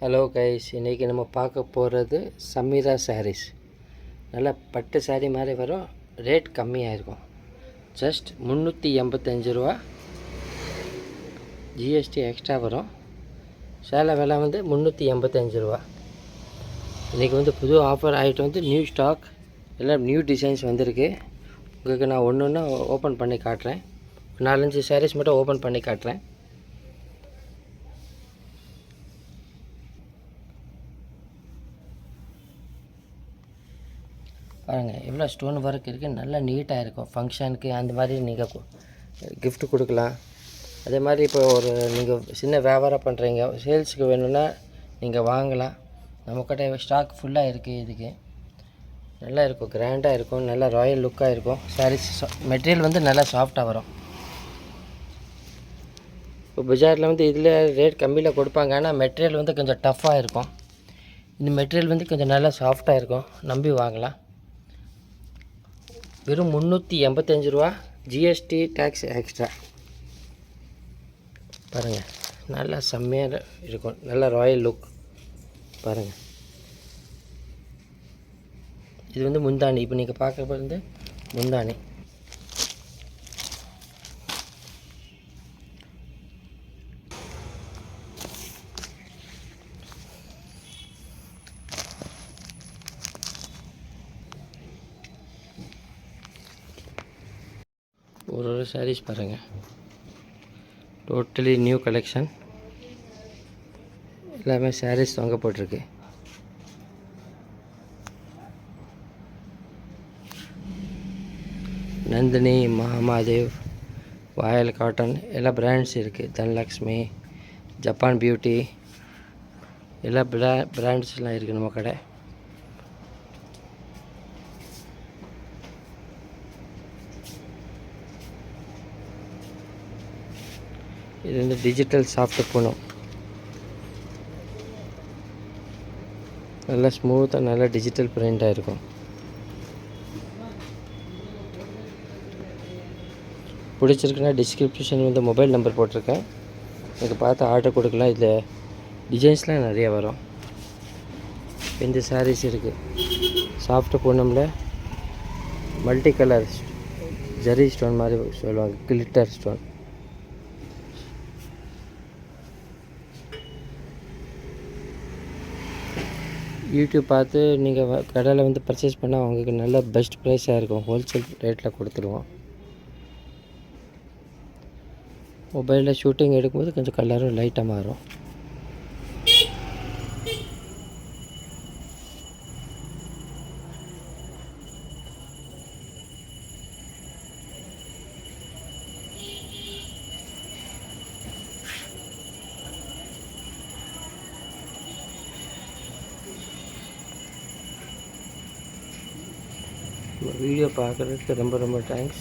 Hello guys, இன்றைக்கி நம்ம பார்க்க போகிறது சமீரா சாரீஸ். நல்லா பட்டு சாரீ மாதிரி வரும், ரேட் கம்மியாக இருக்கும். ஜஸ்ட் 385 ரூபா, ஜிஎஸ்டி எக்ஸ்ட்ரா வரும். சேலை விலை வந்து 385 ரூபா. இன்றைக்கி வந்து புது ஆஃபர் ஐட்டம் வந்து நியூ ஸ்டாக், எல்லாம் நியூ டிசைன்ஸ் வந்திருக்கு. உங்களுக்கு நான் ஒன்று ஒன்று ஓப்பன் பண்ணி காட்டுறேன். 4-5 சாரீஸ் மட்டும் ஓப்பன் பண்ணி காட்டுறேன். பாருங்கள் எவ்வளோ ஸ்டோன் ஒர்க் இருக்குது, நல்லா நீட்டாக இருக்கும். ஃபங்க்ஷனுக்கு அந்த மாதிரி நீங்கள் கிஃப்ட் கொடுக்கலாம். அதே மாதிரி இப்போ ஒரு நீங்கள் சின்ன வியாபாரம் பண்ணுறீங்க, சேல்ஸுக்கு வேணும்னா நீங்கள் வாங்கலாம். நம்மக்கிட்ட ஸ்டாக் ஃபுல்லாக இருக்குது. இதுக்கு நல்லா இருக்கும், கிராண்டாக இருக்கும், நல்லா ராயல் லுக்காக இருக்கும். சாரீஸ் மெட்டீரியல் வந்து நல்லா சாஃப்டாக வரும். இப்போ பஜாரில் வந்து இதில் ரேட் கம்மியில் கொடுப்பாங்க, ஆனால் மெட்டீரியல் வந்து கொஞ்சம் டஃப்பாக இருக்கும். இந்த மெட்டீரியல் வந்து கொஞ்சம் நல்லா சாஃப்டாக இருக்கும், நம்பி வாங்கலாம். வெறும் 385 ரூபா, ஜிஎஸ்டி டேக்ஸ் எக்ஸ்ட்ரா. பாருங்கள் நல்லா செம்மையாக இருக்கும், நல்லா ராயல் லுக். பாருங்கள் இது வந்து முந்தானி. இப்போ நீங்கள் பார்க்க வந்து முந்தானி. ஒரு சாரீஸ் பாருங்கள், டோட்டலி நியூ கலெக்ஷன். எல்லாமே சாரீஸ் தொங்க போட்டிருக்கு. நந்தினி, மகாதேவ், வாயல் காட்டன் எல்லா பிராண்ட்ஸ் இருக்குது. தனலக்ஷ்மி, ஜப்பான் பியூட்டி எல்லா பிராண்ட்ஸ்லாம் இருக்குது நம்ம கடை. இது வந்து டிஜிட்டல் சாஃப்ட் பூனம், நல்லா ஸ்மூத்தாக நல்லா டிஜிட்டல் பிரிண்டாக இருக்கும். பிடிச்சிருக்குன்னா டிஸ்கிரிப்ஷன் வந்து மொபைல் நம்பர் போட்டிருக்கேன், நீங்கள் பார்த்து ஆர்டர் கொடுக்கலாம். இதில் டிசைன்ஸ்லாம் நிறையா வரும். இந்த சாரீஸ் இருக்குது, சாஃப்ட் பூனமில் மல்டி கலர் ஜரி ஸ்டோன் மாதிரி சொல்லுவாங்க, கிளிட்டர் ஸ்டோன். யூடியூப் பார்த்து நீங்கள் கடையில் வந்து பர்ச்சேஸ் பண்ணால் அவங்களுக்கு நல்ல பெஸ்ட் ப்ரைஸாக இருக்கும், ஹோல்சேல் ரேட்டில் கொடுத்துருவோம். மொபைலில் ஷூட்டிங் எடுக்கும்போது கொஞ்சம் கலரும் லைட்டாக மாறும். வீடியோ பார்க்குறதுக்கு ரொம்ப ரொம்ப தேங்க்ஸ்.